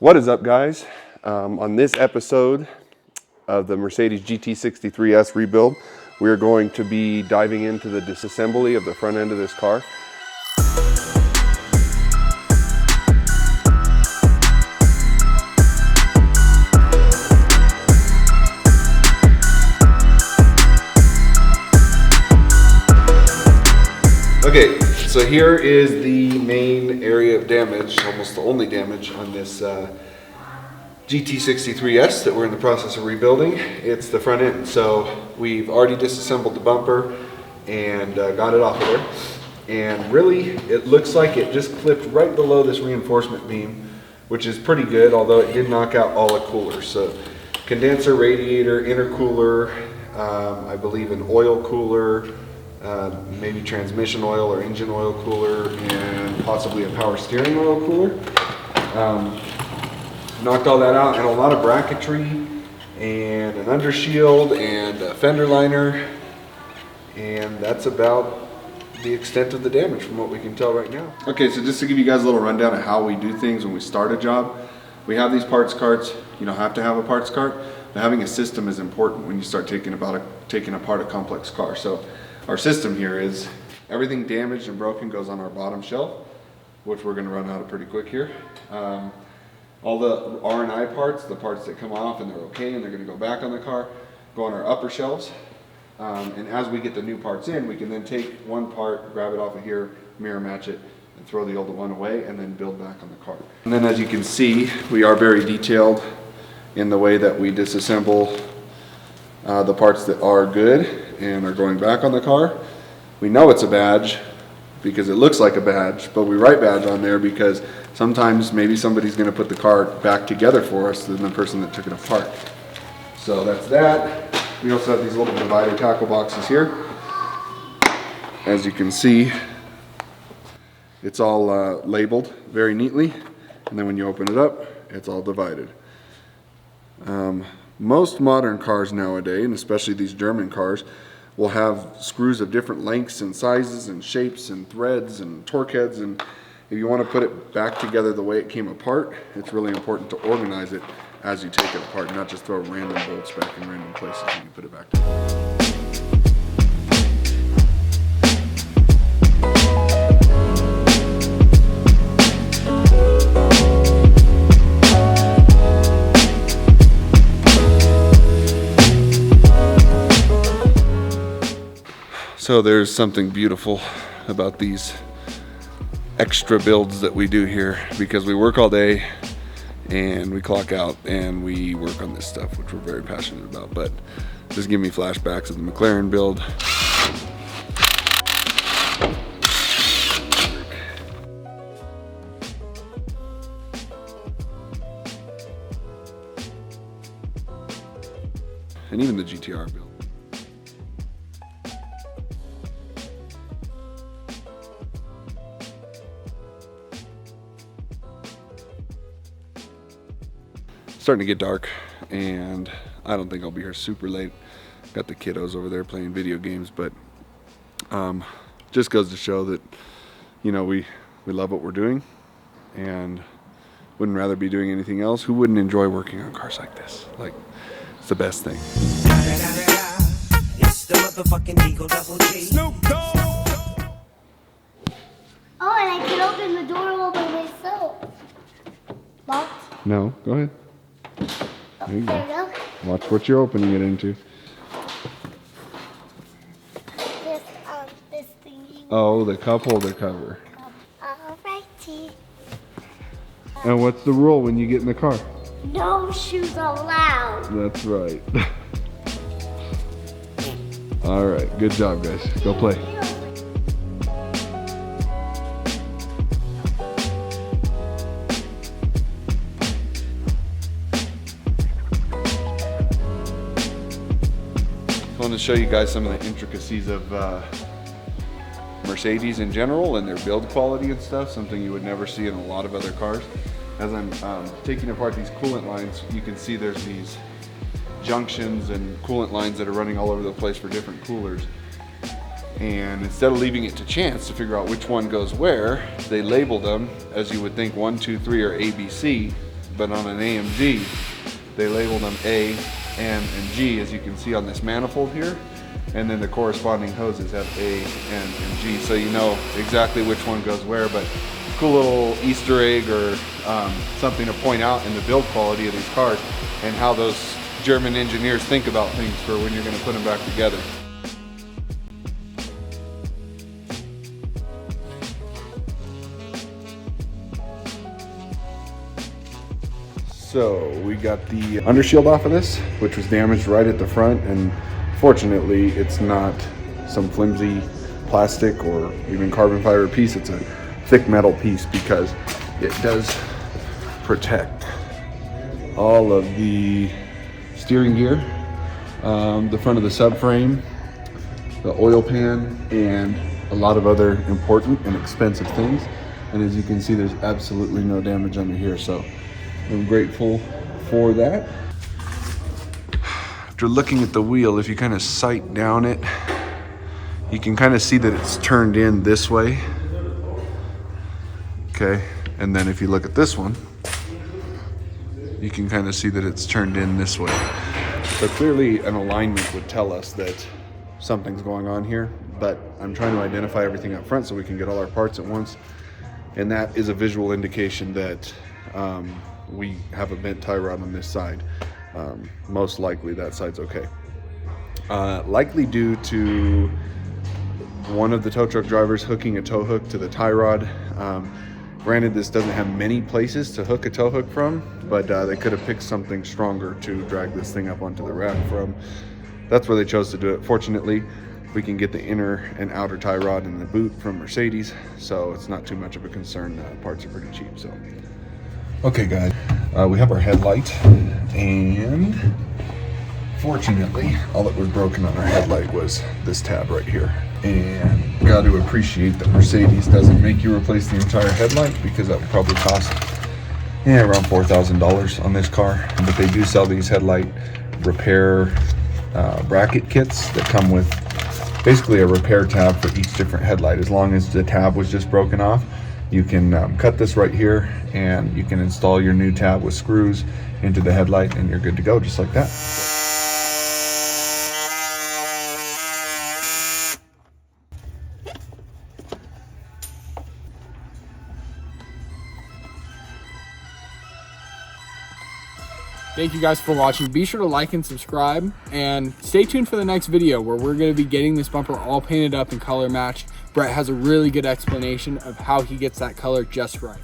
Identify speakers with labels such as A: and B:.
A: What is up, guys? On this episode of the Mercedes GT63S rebuild, we are going to be diving into the disassembly of the front end of this car. Okay, so here is the main area of damage, almost the only damage on this GT63S that we're in the process of rebuilding. It's the front end. So we've already disassembled the bumper and got it off of there. And really, it looks like it just clipped right below this reinforcement beam, which is pretty good, although it did knock out all the coolers. So condenser, radiator, intercooler, I believe an oil cooler, maybe transmission oil or engine oil cooler, and possibly a power steering oil cooler. Knocked all that out, and a lot of bracketry and an undershield and a fender liner, and that's about the extent of the damage from what we can tell right now. Okay, so just to give you guys a little rundown of how we do things when we start a job. We have these parts carts. You don't have to have a parts cart, but having a system is important when you start taking apart a complex car. So our system here is everything damaged and broken goes on our bottom shelf, which we're going to run out of pretty quick here. All the R&I parts, the parts that come off and they're okay and they're going to go back on the car, go on our upper shelves. And as we get the new parts in, we can then take one part, grab it off of here, mirror match it, and throw the old one away, and then build back on the car. And then as you can see, we are very detailed in the way that we disassemble the parts that are good and are going back on the car. We know it's a badge because it looks like a badge, but we write badge on there because sometimes maybe somebody's going to put the car back together for us than the person that took it apart. So that's that. We also have these little divider tackle boxes here. As you can see, it's all labeled very neatly, and then when you open it up, it's all divided. Most modern cars nowadays, and especially these German cars, will have screws of different lengths and sizes and shapes and threads and torque heads, and if you want to put it back together the way it came apart, it's really important to organize it as you take it apart, not just throw random bolts back in random places when you put it back together. So there's something beautiful about these extra builds that we do here, because we work all day and we clock out and we work on this stuff, which we're very passionate about. But just give me flashbacks of the McLaren build. And even the GTR build. Starting to get dark, and I don't think I'll be here super late. Got the kiddos over there playing video games, but just goes to show that, you know, we love what we're doing and wouldn't rather be doing anything else. Who wouldn't enjoy working on cars like this? Like, it's the best thing. It's the motherfucking Eagle Double G. Snoop Dogg.
B: Oh, and I can open the door all by myself. Locked?
A: No, go ahead. There you
B: There you
A: go.
B: go.
A: Watch what you're opening it into.
B: This thingy.
A: Oh, the cup holder cover.
B: Alrighty.
A: And what's the rule when you get in the car?
B: No shoes allowed.
A: That's right. All right, good job, guys. Go play. I want to show you guys some of the intricacies of Mercedes in general and their build quality and stuff, something you would never see in a lot of other cars. As I'm taking apart these coolant lines, you can see there's these junctions and coolant lines that are running all over the place for different coolers. And instead of leaving it to chance to figure out which one goes where, they labeled them as you would think 1, 2, 3 or ABC, but on an AMG, they label them A, N, and G, as you can see on this manifold here. And then the corresponding hoses have A, N, and G, so you know exactly which one goes where. But cool little Easter egg or something to point out in the build quality of these cars and how those German engineers think about things for when you're going to put them back together. So we got the undershield off of this, which was damaged right at the front, and fortunately it's not some flimsy plastic or even carbon fiber piece. It's a thick metal piece because it does protect all of the steering gear, the front of the subframe, the oil pan, and a lot of other important and expensive things. And as you can see, there's absolutely no damage under here, so I'm grateful for that. After looking at the wheel, if you kind of sight down it, you can kind of see that it's turned in this way. Okay, and then if you look at this one, you can kind of see that it's turned in this way. So clearly an alignment would tell us that something's going on here, but I'm trying to identify everything up front so we can get all our parts at once. And that is a visual indication that we have a bent tie rod on this side. Most likely that side's okay. Likely due to one of the tow truck drivers hooking a tow hook to the tie rod. Granted, this doesn't have many places to hook a tow hook from, but they could have picked something stronger to drag this thing up onto the rack from. That's where they chose to do it. Fortunately, we can get the inner and outer tie rod in the boot from Mercedes, so it's not too much of a concern. Parts are pretty cheap. So, okay, guys, we have our headlight, and fortunately, all that was broken on our headlight was this tab right here. And got to appreciate that Mercedes doesn't make you replace the entire headlight, because that would probably cost around $4,000 on this car. But they do sell these headlight repair bracket kits that come with basically a repair tab for each different headlight. As long as the tab was just broken off, you can cut this right here and you can install your new tab with screws into the headlight, and you're good to go, just like that.
C: Thank you guys for watching. Be sure to like and subscribe, and stay tuned for the next video where we're going to be getting this bumper all painted up and color matched. Brett has a really good explanation of how he gets that color just right.